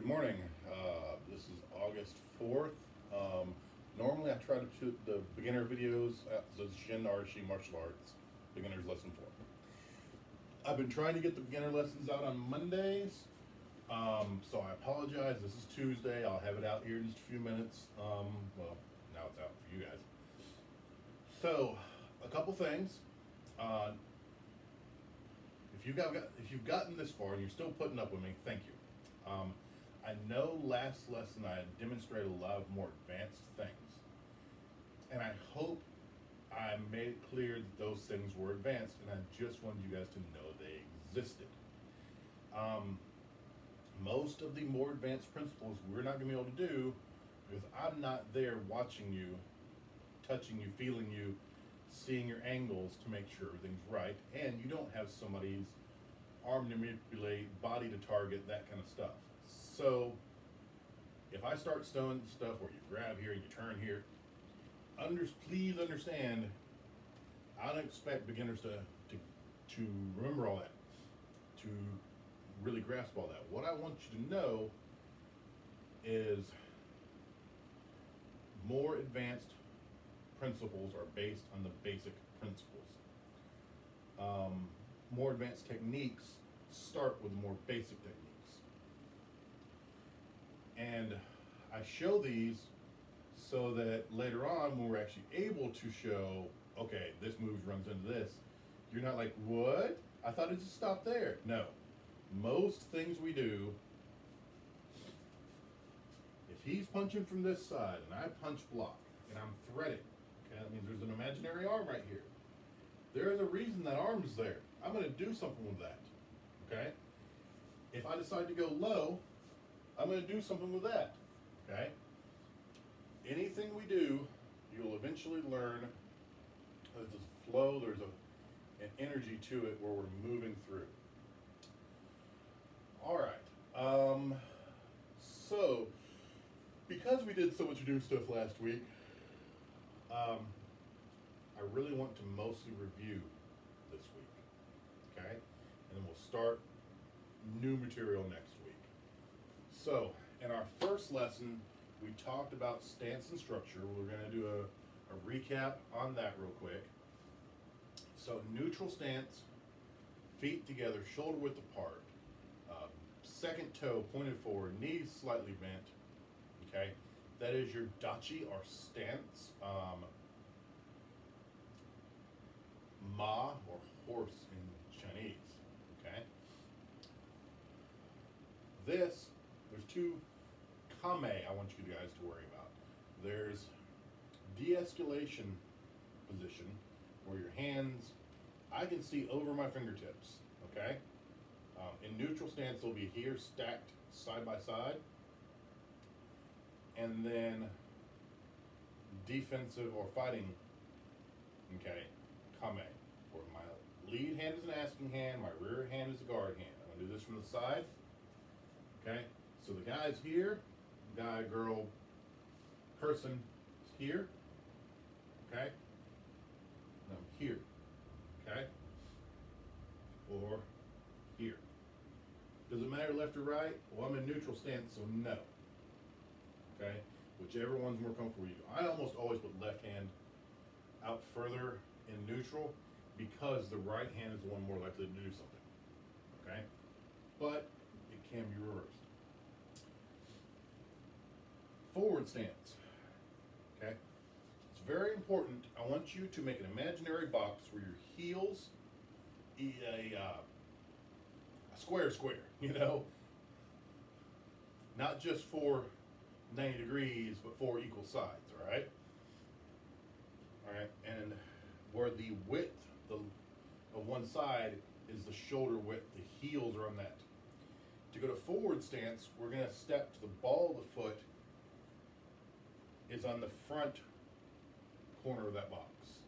morning. This is August 4th. Normally I try to shoot the beginner videos at the Shin Arashi Martial Arts Beginner's Lesson 4. I've been trying to get the beginner lessons out on Mondays, so I apologize. This is Tuesday. I'll have it out here in just a few minutes. Well, now it's out for you guys. So, a couple things. If you've gotten this far and you're still putting up with me, thank you. I know last lesson I demonstrated a lot of more advanced things, and I hope I made it clear that those things were advanced, and I just wanted you guys to know they existed. Most of the more advanced principles we're not going to be able to do because I'm not there watching you, touching you, feeling you, seeing your angles to make sure everything's right, and you don't have somebody's arm to manipulate, body to target, that kind of stuff. So if I start stowing stuff where you grab here and you turn here, please understand, I don't expect beginners to remember all that, to really grasp all that. What I want you to know is more advanced principles are based on the basic principles. More advanced techniques start with more basic techniques. And I show these so that later on, when we're actually able to show, okay, this move runs into this, you're not like, what? I thought it just stopped there. No. Most things we do, if he's punching from this side and I punch block and I'm threading, okay, that means there's an imaginary arm right here. There is a reason that arm's there. I'm going to do something with that, okay? If I decide to go low, I'm going to do something with that, okay? Anything we do, you'll eventually learn there's a flow, there's an energy to it where we're moving through. All right, so because we did so much new stuff last week, I really want to mostly review this week, okay? And then we'll start new material next week. So, in our first lesson, we talked about stance and structure. We're going to do a recap on that real quick. So, neutral stance, feet together, shoulder width apart, second toe pointed forward, knees slightly bent, okay? That is your dachi or stance. Ma or horse in Chinese, okay? There's two kame I want you guys to worry about. There's de-escalation position where your hands, I can see over my fingertips, okay? In neutral stance, they'll be here stacked side by side. And then defensive or fighting, okay, kame, where my lead hand is an asking hand, my rear hand is a guard hand. I'm going to do this from the side, okay? So the guy's here, guy, girl, person is here, okay? And I'm here, okay? Or here. Does it matter left or right? Well, I'm in neutral stance, so no. Okay? Whichever one's more comfortable with you. I almost always put left hand out further in neutral because the right hand is the one more likely to do something. Okay? But it can be reversed. Forward stance. Okay? It's very important. I want you to make an imaginary box where your heels eat a square, you know? Not just for 90 degrees, but 4 equal sides, all right? All right, and where the width of one side is the shoulder width, the heels are on that. To go to forward stance, we're gonna step to the ball of the foot is on the front corner of that box.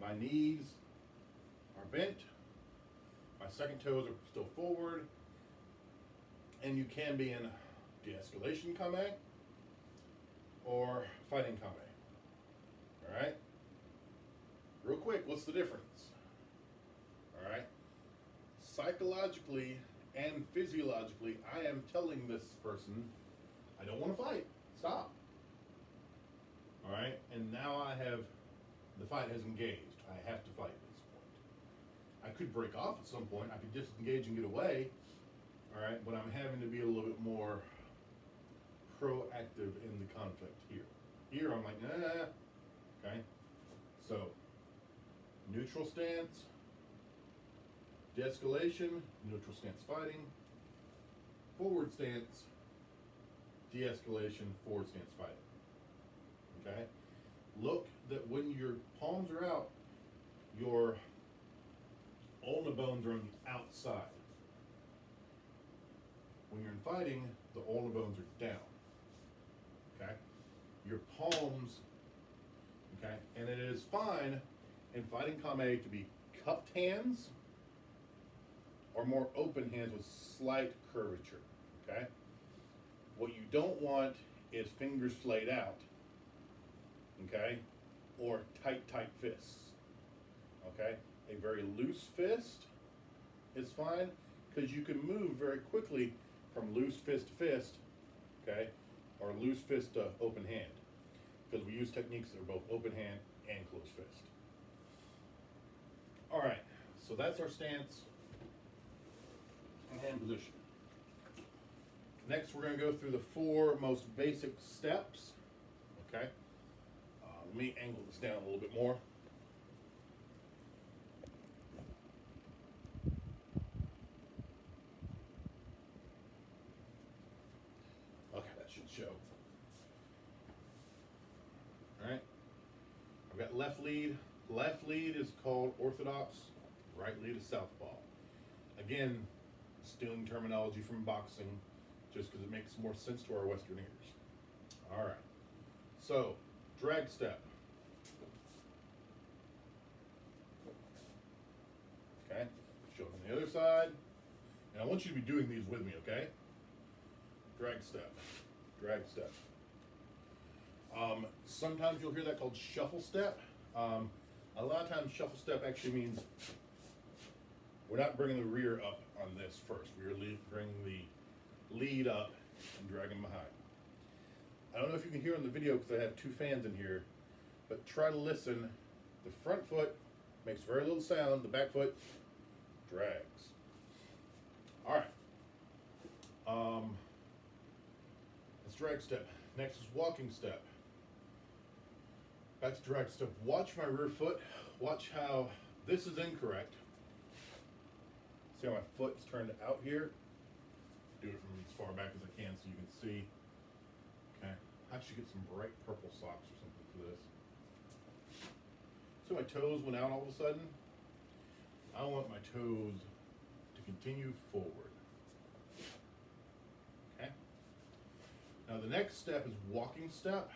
My knees are bent, my second toes are still forward, and you can be in de-escalation kame or fighting kame. All right? Real quick, what's the difference? All right? Psychologically, and physiologically, I am telling this person, I don't want to fight. Stop. All right, and now the fight has engaged. I have to fight at this point. I could break off at some point. I could disengage and get away. All right, but I'm having to be a little bit more proactive in the conflict here. Here, I'm like, nah. Okay, so neutral stance, de-escalation, neutral stance fighting, forward stance, de-escalation, forward stance fighting. Okay? Look that when your palms are out, your ulna bones are on the outside. When you're in fighting, the ulna bones are down. Okay? Your palms, okay? And it is fine in fighting kame to be cupped hands or more open hands with slight curvature. Okay? What you don't want is fingers flayed out. Okay? Or tight fists. Okay? A very loose fist is fine because you can move very quickly from loose fist to fist, okay? Or loose fist to open hand. Because we use techniques that are both open hand and closed fist. All right, so that's our stance and hand position. Next, we're going to go through the 4 most basic steps. Okay, let me angle this down a little bit more. Okay, that should show. All right, I've got left lead. Left lead is called orthodox. Right lead is southpaw. Again, stealing terminology from boxing, just because it makes more sense to our Western ears. All right. So, drag step. Okay. Show it on the other side. And I want you to be doing these with me, okay? Drag step. Drag step. Sometimes you'll hear that called shuffle step. A lot of times shuffle step actually means we're not bringing the rear up on this first. We're bringing the lead up and dragging behind. I don't know if you can hear in the video because I have 2 fans in here, but try to listen. The front foot makes very little sound. The back foot drags. All right. That's drag step. Next is walking step. Back to drag step. Watch my rear foot. Watch how this is incorrect. See how my foot is turned out here? Do it from as far back as I can so you can see. Okay. I should get some bright purple socks or something for this. So my toes went out all of a sudden. I want my toes to continue forward. Okay. Now the next step is walking step.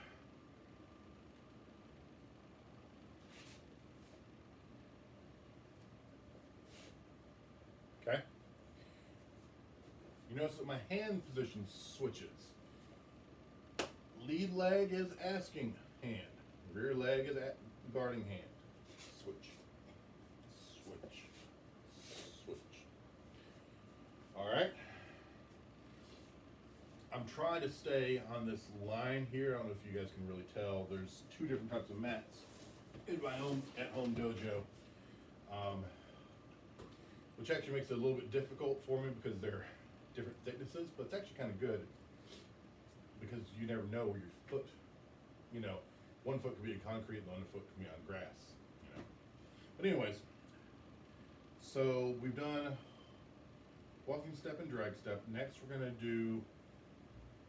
Okay. You notice that my hand position switches. Lead leg is asking hand. Rear leg is guarding hand. Switch. Switch. Switch. All right. I'm trying to stay on this line here. I don't know if you guys can really tell. There's 2 different types of mats in my at-home dojo. Which actually makes it a little bit difficult for me because they're different thicknesses, but it's actually kind of good because you never know where your foot, one foot could be in concrete and the other foot could be on grass, But anyways, so we've done walking step and drag step. Next we're going to do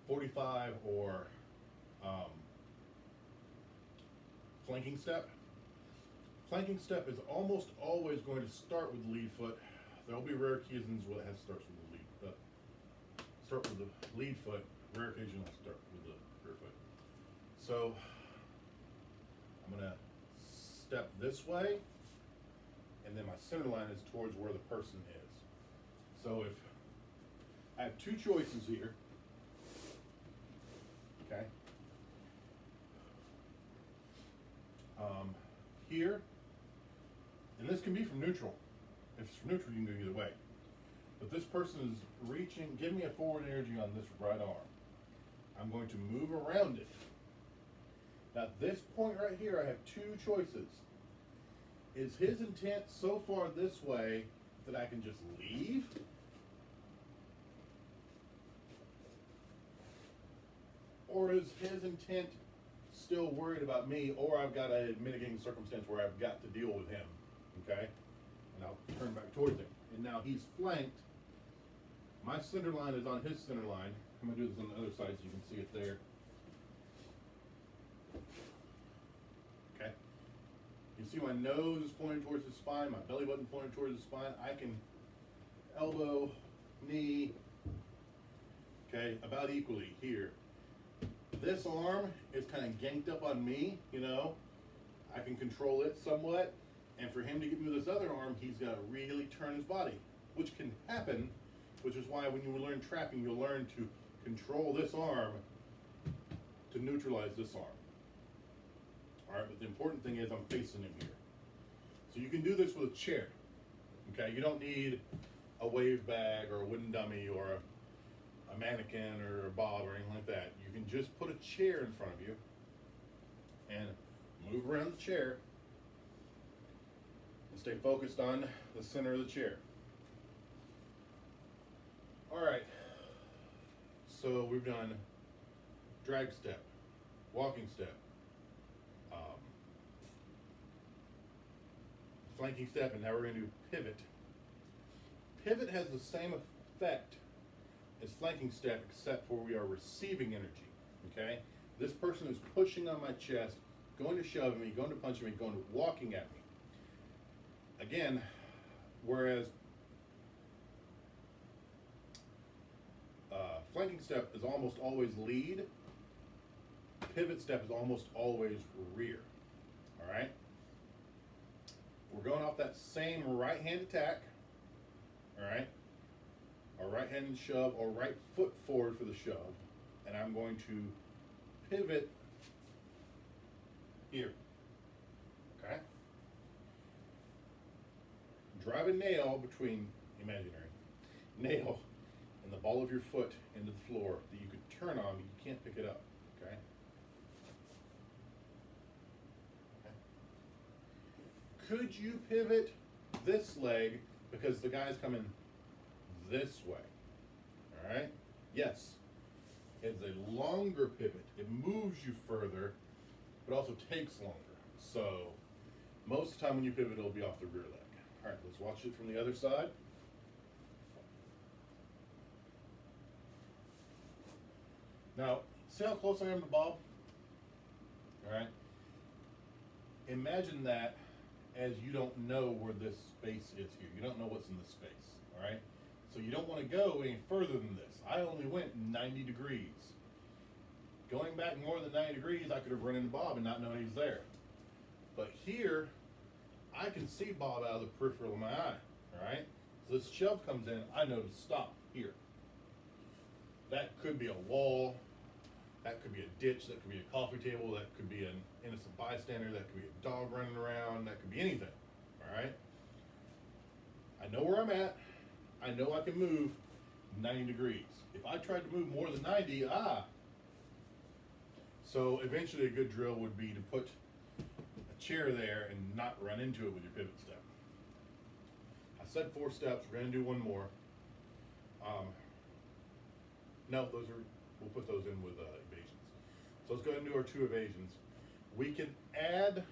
45 or flanking step. Flanking step is almost always going to start with the lead foot. There will be rare occasions where it has to start with the lead. Start with the lead foot. Rare occasions will start with the rear foot. So I'm going to step this way, and then my center line is towards where the person is. So if I have 2 choices here, okay. Here, and this can be from neutral. If it's from neutral, you can go either way. but this person is reaching, give me a forward energy on this right arm. I'm going to move around it. Now, at this point right here, I have two choices. Is his intent so far this way that I can just leave? Or is his intent still worried about me, or I've got a mitigating circumstance where I've got to deal with him, okay? And I'll turn back towards him. And now he's flanked. My center line is on his center line. I'm gonna do this on the other side so you can see it there. Okay. You see my nose is pointing towards his spine, my belly button pointing towards his spine. I can elbow, knee, okay, about equally here. This arm is kind of ganked up on me, you know. I can control it somewhat. And for him to get me with this other arm, he's got to really turn his body, which can happen, which is why when you learn trapping, you'll learn to control this arm to neutralize this arm. All right, but the important thing is I'm facing him here. So you can do this with a chair, okay? You don't need a wave bag or a wooden dummy or a mannequin or a bob or anything like that. You can just put a chair in front of you and move around the chair and stay focused on the center of the chair. All right, so we've done drag step, walking step, flanking step, and now we're going to do pivot. Pivot has the same effect as flanking step, except for we are receiving energy, okay? This person is pushing on my chest, going to shove me, going to punch me, going to walking at me. Again, whereas flanking step is almost always lead, pivot step is almost always rear, all right? We're going off that same right hand attack, all right? Or right hand shove, or right foot forward for the shove. And I'm going to pivot here, okay? Drive a nail between, imaginary, nail and the ball of your foot into the floor that you could turn on, but you can't pick it up, okay? Could you pivot this leg because the guy's coming this way? All right? Yes. It's a longer pivot. It moves you further, but also takes longer. So most of the time when you pivot, it'll be off the rear leg. All right, let's watch it from the other side. Now, see how close I am to Bob? All right? Imagine that as you don't know where this space is here. You don't know what's in this space, all right? So you don't want to go any further than this. I only went 90 degrees. Going back more than 90 degrees, I could have run into Bob and not known he's there. But here, I can see Bob out of the peripheral of my eye, all right? So this shove comes in, I know to stop here. That could be a wall, that could be a ditch, that could be a coffee table, that could be an innocent bystander, that could be a dog running around, that could be anything, all right? I know where I'm at. I know I can move 90 degrees. If I tried to move more than 90, So eventually a good drill would be to put a chair there and not run into it with your pivot step. I said 4 steps, we're gonna do one more. No, we'll put those in with evasions. So let's go ahead and do our 2 evasions. We can add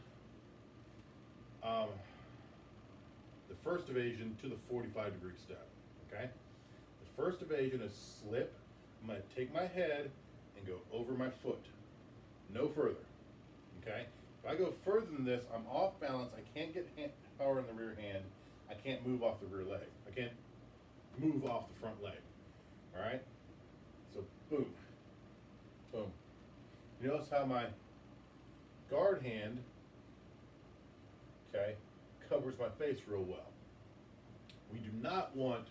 the first evasion to the 45-degree step, okay? The first evasion is slip. I'm gonna take my head and go over my foot, no further, okay? If I go further than this, I'm off balance. I can't get power in the rear hand. I can't move off the rear leg. I can't move off the front leg, all right? So boom, boom. You notice how my guard hand, okay, covers my face real well. We do not want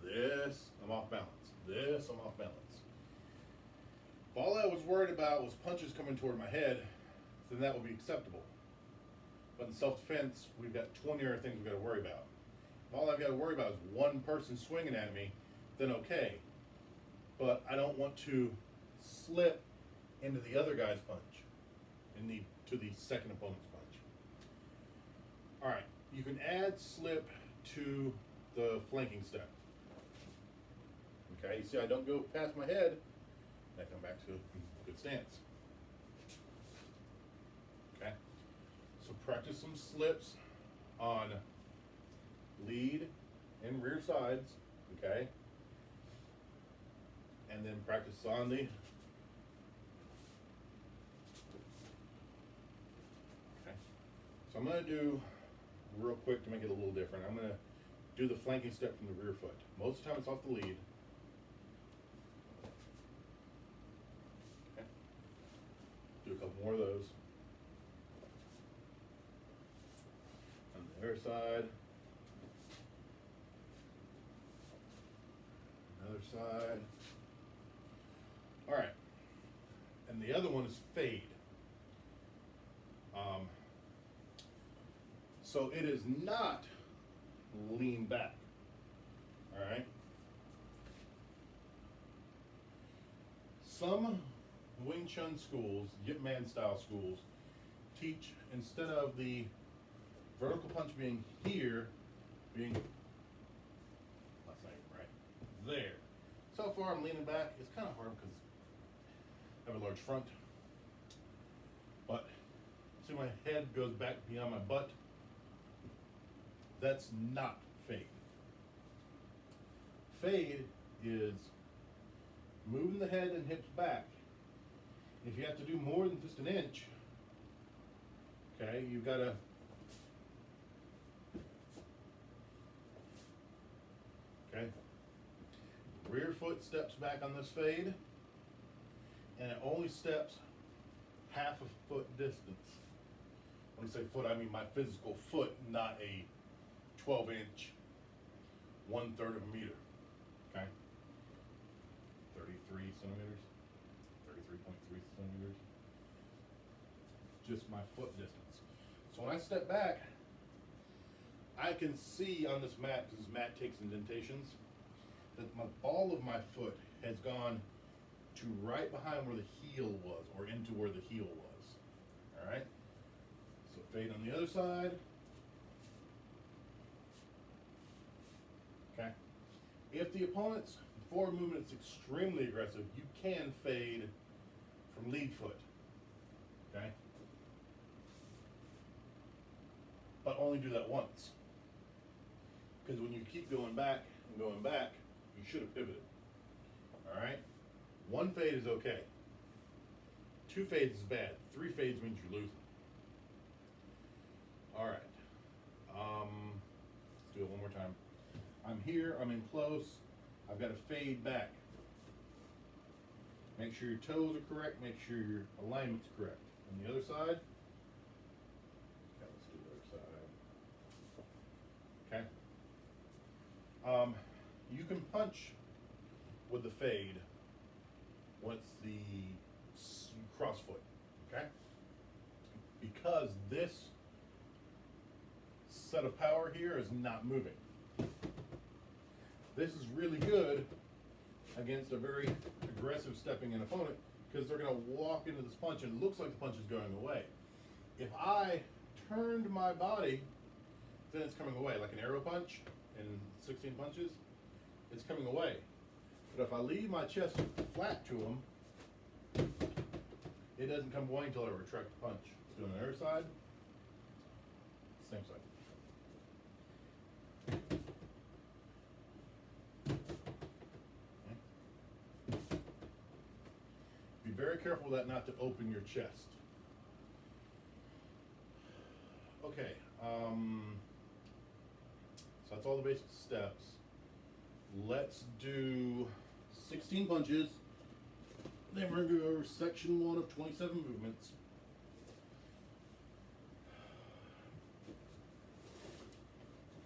this, I'm off balance. This, I'm off balance. If all I was worried about was punches coming toward my head, then that would be acceptable. But in self-defense, we've got 20 other things we've got to worry about. all I've got to worry about is one person swinging at me, then okay. But I don't want to slip into the other guy's punch, to the second opponent's punch. All right, you can add slip to the flanking step. Okay, you see I don't go past my head, I come back to a good stance. Okay, so practice some slips on lead and rear sides, okay? And then practice on the okay. So I'm gonna do real quick to make it a little different. I'm gonna do the flanking step from the rear foot. Most of the time it's off the lead. Okay. Do a couple more of those. On the other side. Another side. All right. And the other one is fade. So it is not lean back. All right. Some Wing Chun schools, Yip Man style schools, teach instead of the vertical punch being here, being let's say right there. So far I'm leaning back. It's kind of hard because I have a large front. But see, my head goes back beyond my butt. That's not fade. Fade is moving the head and hips back. If you have to do more than just an inch, okay, you've got to okay. Rear foot steps back on this fade, and it only steps half a foot distance. When I say foot, I mean my physical foot, not a 12-inch, 1/3 of a meter. Okay, 33 centimeters, 33.3 centimeters. Just my foot distance. So when I step back, I can see on this mat, because this mat takes indentations, that my ball of my foot has gone to right behind where the heel was, or into where the heel was. All right. So fade on the other side. Okay. If the opponent's forward movement is extremely aggressive, you can fade from lead foot. Okay. But only do that once. Because when you keep going back and going back, you should have pivoted. All right. One fade is okay. 2 fades is bad. 3 fades means you're losing. All right. Let's do it one more time. I'm here. I'm in close. I've got to fade back. Make sure your toes are correct. Make sure your alignment's correct. On the other side. Okay, let's do the other side. Okay. You can punch with the fade once the cross foot, okay? Because this set of power here is not moving. This is really good against a very aggressive stepping in opponent, because they're going to walk into this punch and it looks like the punch is going away. If I turned my body, then it's coming away, like an arrow punch in 16 punches, it's coming away. But if I leave my chest flat to them, it doesn't come away until I retract the punch. Do on the other side, same side. Okay. Be very careful with that not to open your chest. Okay, so that's all the basic steps. Let's do 16 punches. Then we're going to go over section 1 of 27 movements.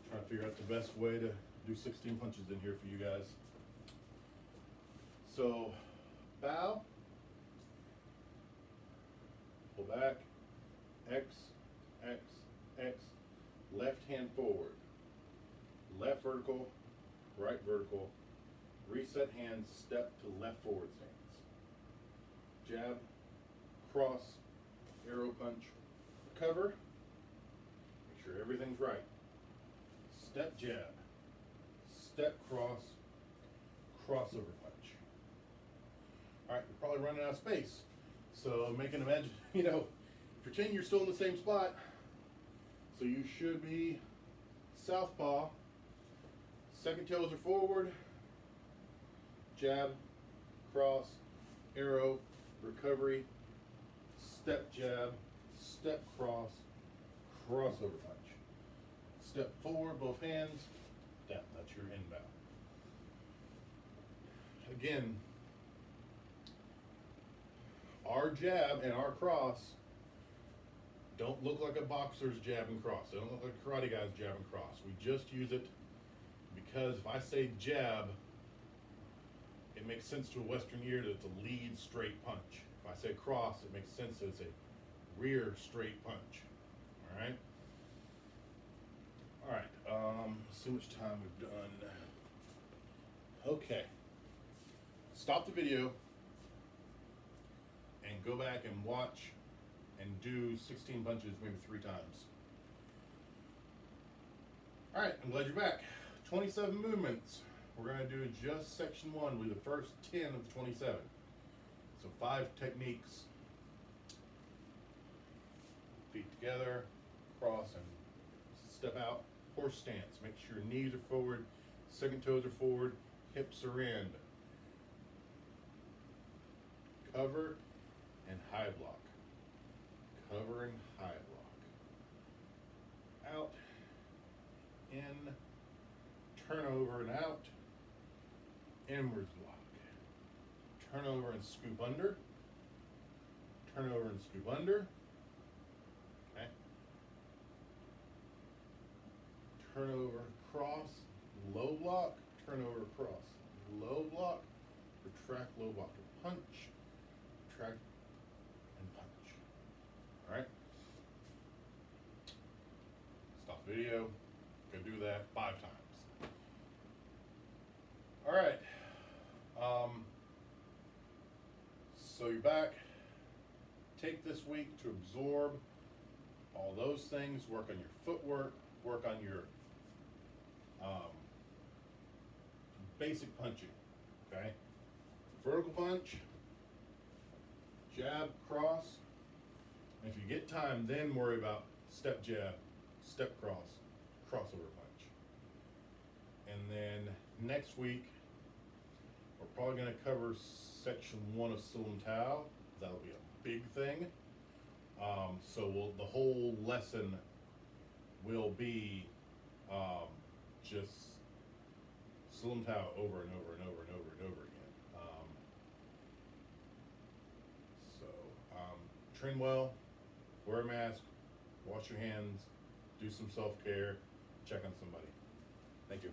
Try to figure out the best way to do 16 punches in here for you guys. So, bow, pull back, X, X, X, left hand forward, left vertical, right vertical, reset hands, step to left forward stance. Jab, cross, arrow punch, cover. Make sure everything's right. Step jab, step cross, crossover punch. All right, you're probably running out of space. So make an imagine, pretend you're still in the same spot. So you should be southpaw. Second toes are forward. Jab, cross, arrow, recovery, step jab, step cross, crossover punch. Step forward, both hands, down. That's your inbound. Again, our jab and our cross don't look like a boxer's jab and cross. They don't look like a karate guy's jab and cross. We just use it because if I say jab, it makes sense to a Western ear that it's a lead straight punch. If I say cross, it makes sense that it's a rear straight punch. All right? All right, let's see how much time we've done. Okay. Stop the video and go back and watch and do 16 punches maybe 3 times. All right, I'm glad you're back. 27 movements. We're going to do just section 1 with the first 10 of the 27. So 5 techniques. Feet together, cross and step out. Horse stance. Make sure your knees are forward, second toes are forward, hips are in. Cover and high block. Cover and high block. Out, in, turn over and out, inwards block. Turn over and scoop under. Turn over and scoop under. Okay. Turn over, cross, low block, turn over, cross, low block, retract, low block, punch, retract, and punch. All right? Stop the video, go do that 5 times. All right. So you're back. Take this week to absorb all those things, work on your footwork, work on your basic punching, okay? Vertical punch, jab, cross, and if you get time, then worry about step jab, step cross, crossover punch. And then next week, we're probably going to cover section 1 of Silam Tao. That'll be a big thing. So the whole lesson will be just Silam Tao over and over and over and over and over again. Train well, wear a mask, wash your hands, do some self-care, check on somebody. Thank you.